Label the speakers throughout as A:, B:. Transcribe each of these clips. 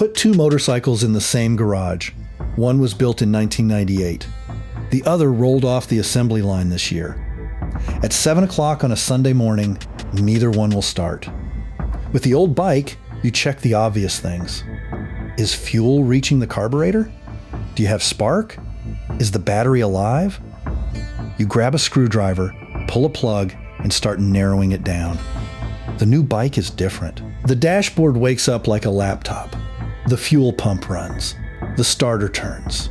A: Put two motorcycles in the same garage. One was built in 1998. The other rolled off the assembly line this year. At 7 o'clock on a Sunday morning, neither one will start. With the old bike, you check the obvious things. Is fuel reaching the carburetor? Do you have spark? Is the battery alive? You grab a screwdriver, pull a plug, and start narrowing it down. The new bike is different. The dashboard wakes up like a laptop. The fuel pump runs. The starter turns.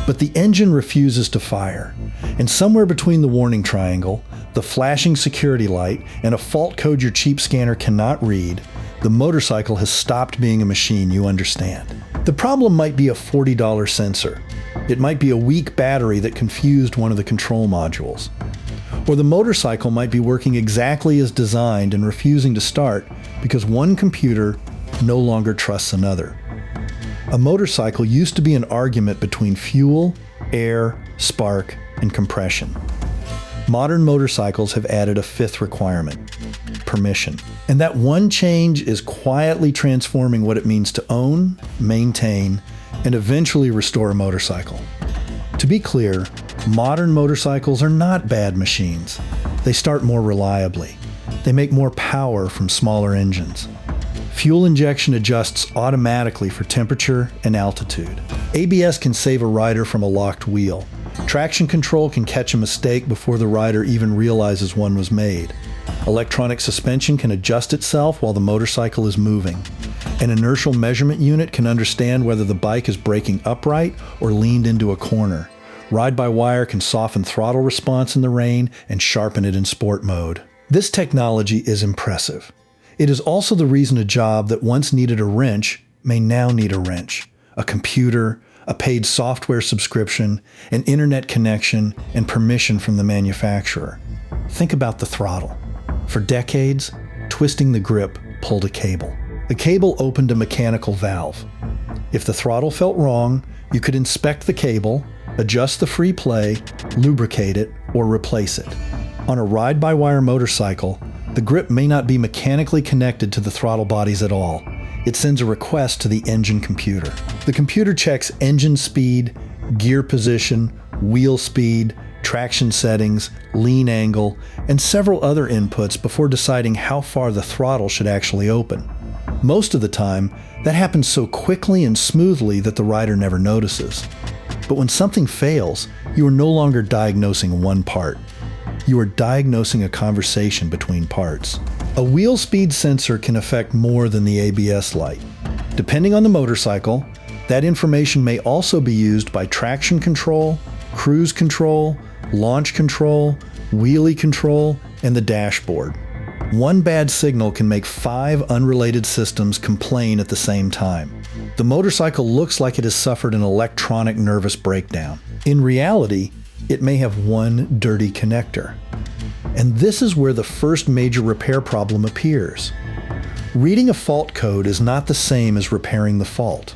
A: But the engine refuses to fire, and somewhere between the warning triangle, the flashing security light, and a fault code your cheap scanner cannot read, the motorcycle has stopped being a machine you understand. The problem might be a $40 sensor. It might be a weak battery that confused one of the control modules. Or the motorcycle might be working exactly as designed and refusing to start because one computer no longer trusts another. A motorcycle used to be an argument between fuel, air, spark, and compression. Modern motorcycles have added a fifth requirement: permission. And that one change is quietly transforming what it means to own, maintain, and eventually restore a motorcycle. To be clear, modern motorcycles are not bad machines. They start more reliably. They make more power from smaller engines. Fuel injection adjusts automatically for temperature and altitude. ABS can save a rider from a locked wheel. Traction control can catch a mistake before the rider even realizes one was made. Electronic suspension can adjust itself while the motorcycle is moving. An inertial measurement unit can understand whether the bike is braking upright or leaned into a corner. Ride-by-wire can soften throttle response in the rain and sharpen it in sport mode. This technology is impressive. It is also the reason a job that once needed a wrench may now need a wrench, a computer, a paid software subscription, an internet connection, and permission from the manufacturer. Think about the throttle. For decades, twisting the grip pulled a cable. The cable opened a mechanical valve. If the throttle felt wrong, you could inspect the cable, adjust the free play, lubricate it, or replace it. On a ride-by-wire motorcycle, the grip may not be mechanically connected to the throttle bodies at all. It sends a request to the engine computer. The computer checks engine speed, gear position, wheel speed, traction settings, lean angle, and several other inputs before deciding how far the throttle should actually open. Most of the time, that happens so quickly and smoothly that the rider never notices. But when something fails, you are no longer diagnosing one part. You are diagnosing a conversation between parts. A wheel speed sensor can affect more than the ABS light. Depending on the motorcycle, that information may also be used by traction control, cruise control, launch control, wheelie control, and the dashboard. One bad signal can make 5 unrelated systems complain at the same time. The motorcycle looks like it has suffered an electronic nervous breakdown. In reality, it may have one dirty connector. And this is where the first major repair problem appears. Reading a fault code is not the same as repairing the fault.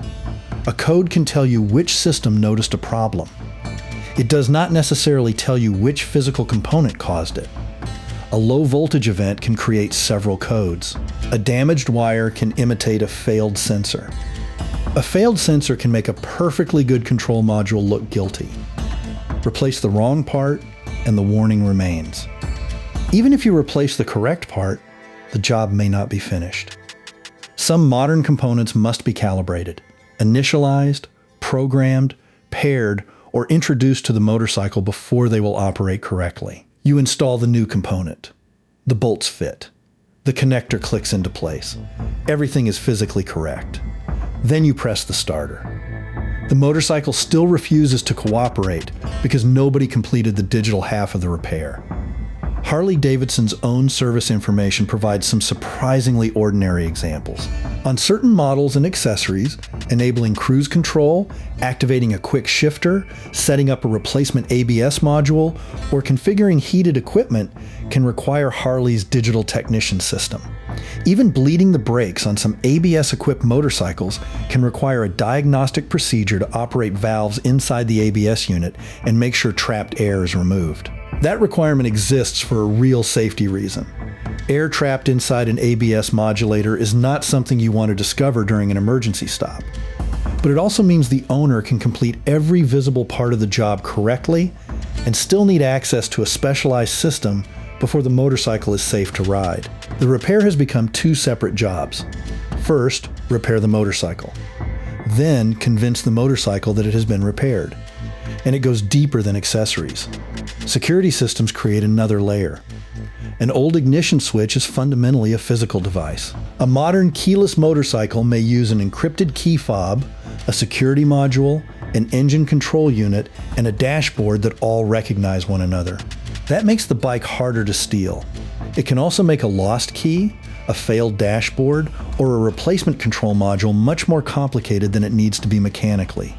A: A code can tell you which system noticed a problem. It does not necessarily tell you which physical component caused it. A low voltage event can create several codes. A damaged wire can imitate a failed sensor. A failed sensor can make a perfectly good control module look guilty. Replace the wrong part, and the warning remains. Even if you replace the correct part, the job may not be finished. Some modern components must be calibrated, initialized, programmed, paired, or introduced to the motorcycle before they will operate correctly. You install the new component. The bolts fit. The connector clicks into place. Everything is physically correct. Then you press the starter. The motorcycle still refuses to cooperate because nobody completed the digital half of the repair. Harley-Davidson's own service information provides some surprisingly ordinary examples. On certain models and accessories, enabling cruise control, activating a quick shifter, setting up a replacement ABS module, or configuring heated equipment can require Harley's digital technician system. Even bleeding the brakes on some ABS-equipped motorcycles can require a diagnostic procedure to operate valves inside the ABS unit and make sure trapped air is removed. That requirement exists for a real safety reason. Air trapped inside an ABS modulator is not something you want to discover during an emergency stop. But it also means the owner can complete every visible part of the job correctly and still need access to a specialized system before the motorcycle is safe to ride. The repair has become two separate jobs. First, repair the motorcycle. Then, convince the motorcycle that it has been repaired. And it goes deeper than accessories. Security systems create another layer. An old ignition switch is fundamentally a physical device. A modern keyless motorcycle may use an encrypted key fob, a security module, an engine control unit, and a dashboard that all recognize one another. That makes the bike harder to steal. It can also make a lost key, a failed dashboard, or a replacement control module much more complicated than it needs to be mechanically.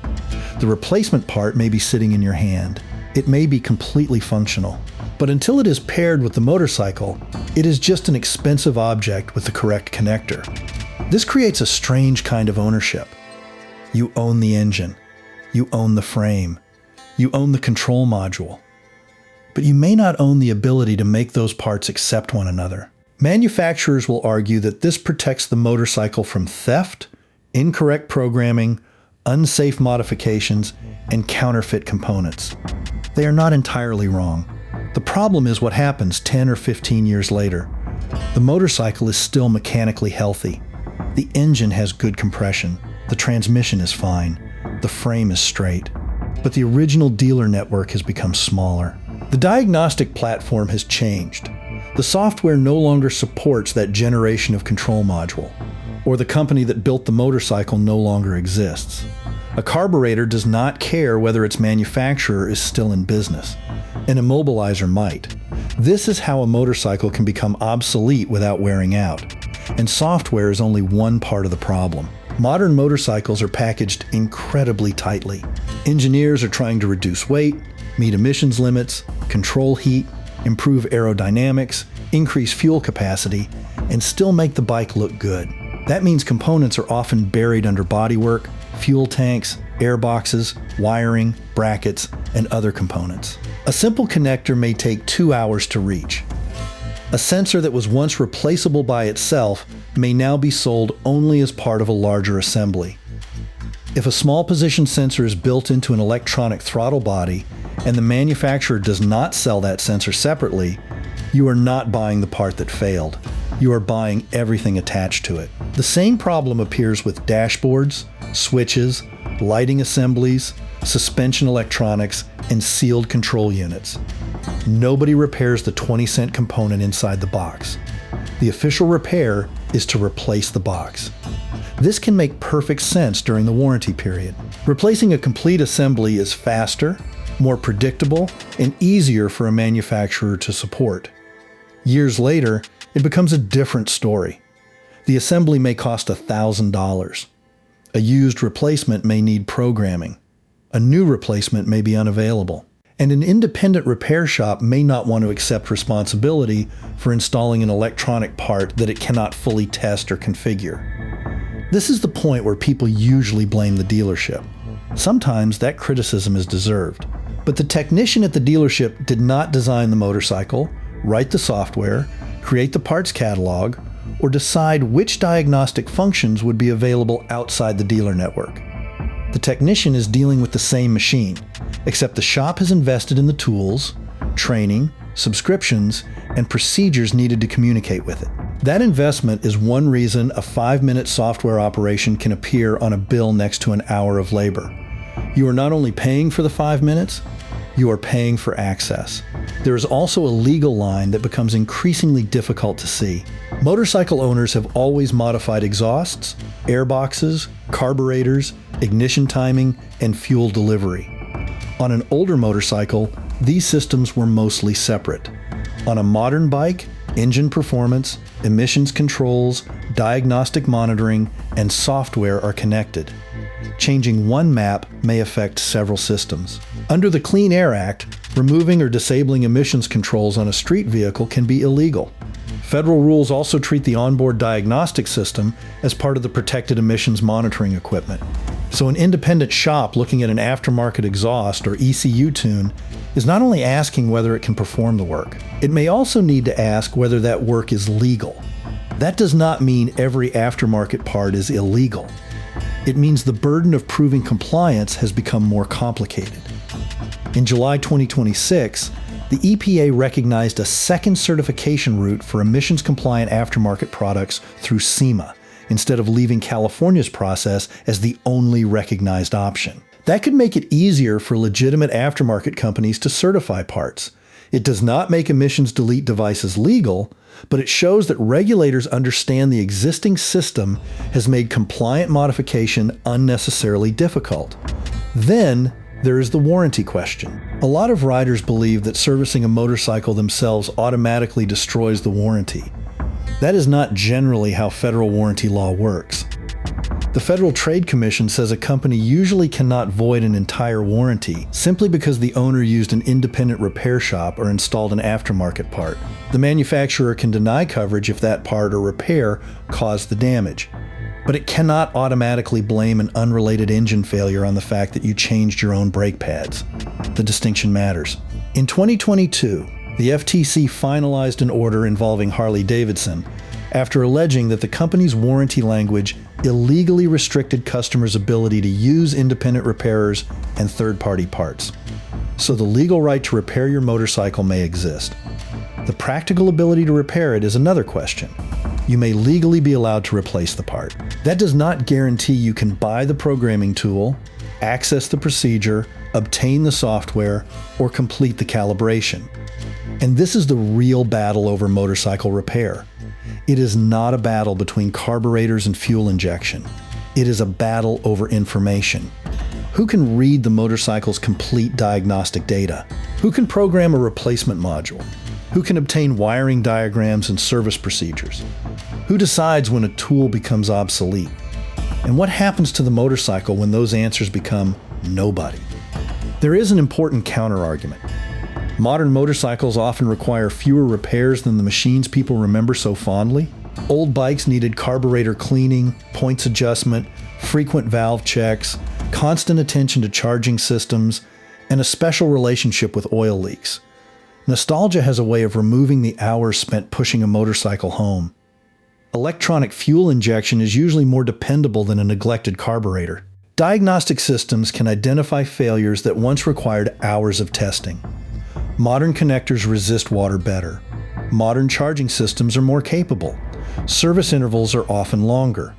A: The replacement part may be sitting in your hand. It may be completely functional. But until it is paired with the motorcycle, it is just an expensive object with the correct connector. This creates a strange kind of ownership. You own the engine. You own the frame. You own the control module. But you may not own the ability to make those parts accept one another. Manufacturers will argue that this protects the motorcycle from theft, incorrect programming, unsafe modifications, and counterfeit components. They are not entirely wrong. The problem is what happens 10 or 15 years later. The motorcycle is still mechanically healthy. The engine has good compression. The transmission is fine. The frame is straight. But the original dealer network has become smaller. The diagnostic platform has changed. The software no longer supports that generation of control module, or the company that built the motorcycle no longer exists. A carburetor does not care whether its manufacturer is still in business. An immobilizer might. This is how a motorcycle can become obsolete without wearing out. And software is only one part of the problem. Modern motorcycles are packaged incredibly tightly. Engineers are trying to reduce weight, meet emissions limits, control heat, improve aerodynamics, increase fuel capacity, and still make the bike look good. That means components are often buried under bodywork, fuel tanks, airboxes, wiring, brackets, and other components. A simple connector may take 2 hours to reach. A sensor that was once replaceable by itself may now be sold only as part of a larger assembly. If a small position sensor is built into an electronic throttle body and the manufacturer does not sell that sensor separately, you are not buying the part that failed. You are buying everything attached to it. The same problem appears with dashboards, switches, lighting assemblies, suspension electronics, and sealed control units. Nobody repairs the 20-cent component inside the box. The official repair is to replace the box. This can make perfect sense during the warranty period. Replacing a complete assembly is faster, more predictable, and easier for a manufacturer to support. Years later, it becomes a different story. The assembly may cost $1,000. A used replacement may need programming. A new replacement may be unavailable. And an independent repair shop may not want to accept responsibility for installing an electronic part that it cannot fully test or configure. This is the point where people usually blame the dealership. Sometimes that criticism is deserved. But the technician at the dealership did not design the motorcycle, write the software, create the parts catalog, or decide which diagnostic functions would be available outside the dealer network. The technician is dealing with the same machine, except the shop has invested in the tools, training, subscriptions, and procedures needed to communicate with it. That investment is one reason a 5-minute software operation can appear on a bill next to an hour of labor. You are not only paying for the 5 minutes, you are paying for access. There is also a legal line that becomes increasingly difficult to see. Motorcycle owners have always modified exhausts, airboxes, carburetors, ignition timing, and fuel delivery. On an older motorcycle, these systems were mostly separate. On a modern bike, engine performance, emissions controls, diagnostic monitoring, and software are connected. Changing one map may affect several systems. Under the Clean Air Act, removing or disabling emissions controls on a street vehicle can be illegal. Federal rules also treat the onboard diagnostic system as part of the protected emissions monitoring equipment. So an independent shop looking at an aftermarket exhaust or ECU tune is not only asking whether it can perform the work, it may also need to ask whether that work is legal. That does not mean every aftermarket part is illegal. It means the burden of proving compliance has become more complicated. In July 2026, the EPA recognized a second certification route for emissions-compliant aftermarket products through SEMA, instead of leaving California's process as the only recognized option. That could make it easier for legitimate aftermarket companies to certify parts. It does not make emissions delete devices legal, but it shows that regulators understand the existing system has made compliant modification unnecessarily difficult. Then, there is the warranty question. A lot of riders believe that servicing a motorcycle themselves automatically destroys the warranty. That is not generally how federal warranty law works. The Federal Trade Commission says a company usually cannot void an entire warranty simply because the owner used an independent repair shop or installed an aftermarket part. The manufacturer can deny coverage if that part or repair caused the damage, but it cannot automatically blame an unrelated engine failure on the fact that you changed your own brake pads. The distinction matters. In 2022, the FTC finalized an order involving Harley-Davidson after alleging that the company's warranty language illegally restricted customers' ability to use independent repairers and third-party parts. So the legal right to repair your motorcycle may exist. The practical ability to repair it is another question. You may legally be allowed to replace the part. That does not guarantee you can buy the programming tool, access the procedure, obtain the software, or complete the calibration. And this is the real battle over motorcycle repair. It is not a battle between carburetors and fuel injection. It is a battle over information. Who can read the motorcycle's complete diagnostic data? Who can program a replacement module? Who can obtain wiring diagrams and service procedures? Who decides when a tool becomes obsolete? And what happens to the motorcycle when those answers become nobody? There is an important counter-argument. Modern motorcycles often require fewer repairs than the machines people remember so fondly. Old bikes needed carburetor cleaning, points adjustment, frequent valve checks, constant attention to charging systems, and a special relationship with oil leaks. Nostalgia has a way of removing the hours spent pushing a motorcycle home. Electronic fuel injection is usually more dependable than a neglected carburetor. Diagnostic systems can identify failures that once required hours of testing. Modern connectors resist water better. Modern charging systems are more capable. Service intervals are often longer.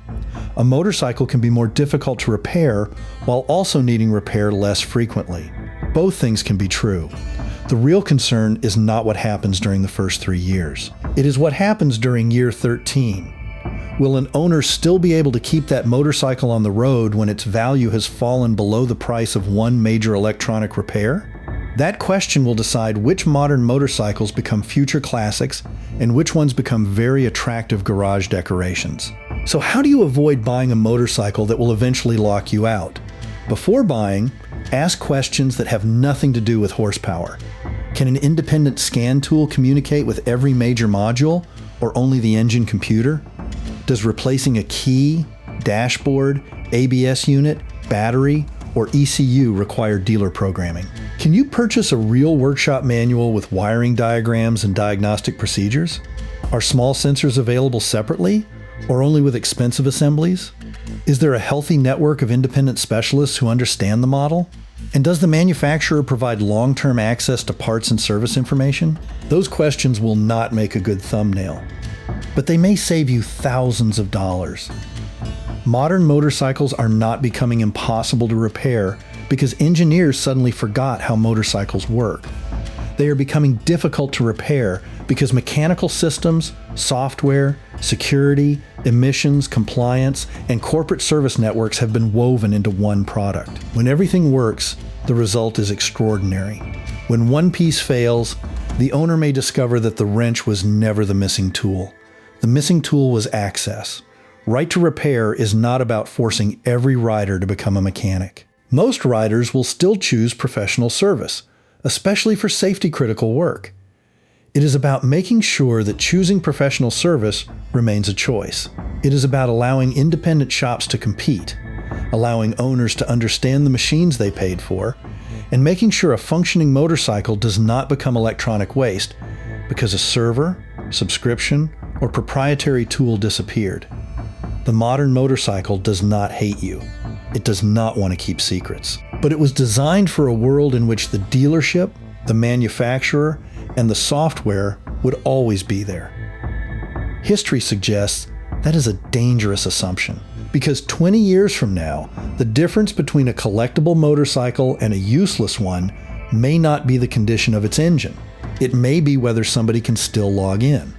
A: A motorcycle can be more difficult to repair while also needing repair less frequently. Both things can be true. The real concern is not what happens during the first 3 years. It is what happens during year 13. Will an owner still be able to keep that motorcycle on the road when its value has fallen below the price of one major electronic repair? That question will decide which modern motorcycles become future classics and which ones become very attractive garage decorations. So how do you avoid buying a motorcycle that will eventually lock you out? Before buying, ask questions that have nothing to do with horsepower. Can an independent scan tool communicate with every major module, or only the engine computer? Does replacing a key, dashboard, ABS unit, battery, or ECU require dealer programming? Can you purchase a real workshop manual with wiring diagrams and diagnostic procedures? Are small sensors available separately, or only with expensive assemblies? Is there a healthy network of independent specialists who understand the model? And does the manufacturer provide long-term access to parts and service information? Those questions will not make a good thumbnail, but they may save you thousands of dollars. Modern motorcycles are not becoming impossible to repair because engineers suddenly forgot how motorcycles work. They are becoming difficult to repair because mechanical systems, software, security, emissions, compliance, and corporate service networks have been woven into one product. When everything works, the result is extraordinary. When one piece fails, the owner may discover that the wrench was never the missing tool. The missing tool was access. Right to repair is not about forcing every rider to become a mechanic. Most riders will still choose professional service, especially for safety-critical work. It is about making sure that choosing professional service remains a choice. It is about allowing independent shops to compete. allowing owners to understand the machines they paid for, and making sure a functioning motorcycle does not become electronic waste because a server, subscription, or proprietary tool disappeared. The modern motorcycle does not hate you. It does not want to keep secrets. But it was designed for a world in which the dealership, the manufacturer, and the software would always be there. History suggests that is a dangerous assumption, because 20 years from now, the difference between a collectible motorcycle and a useless one may not be the condition of its engine. It may be whether somebody can still log in.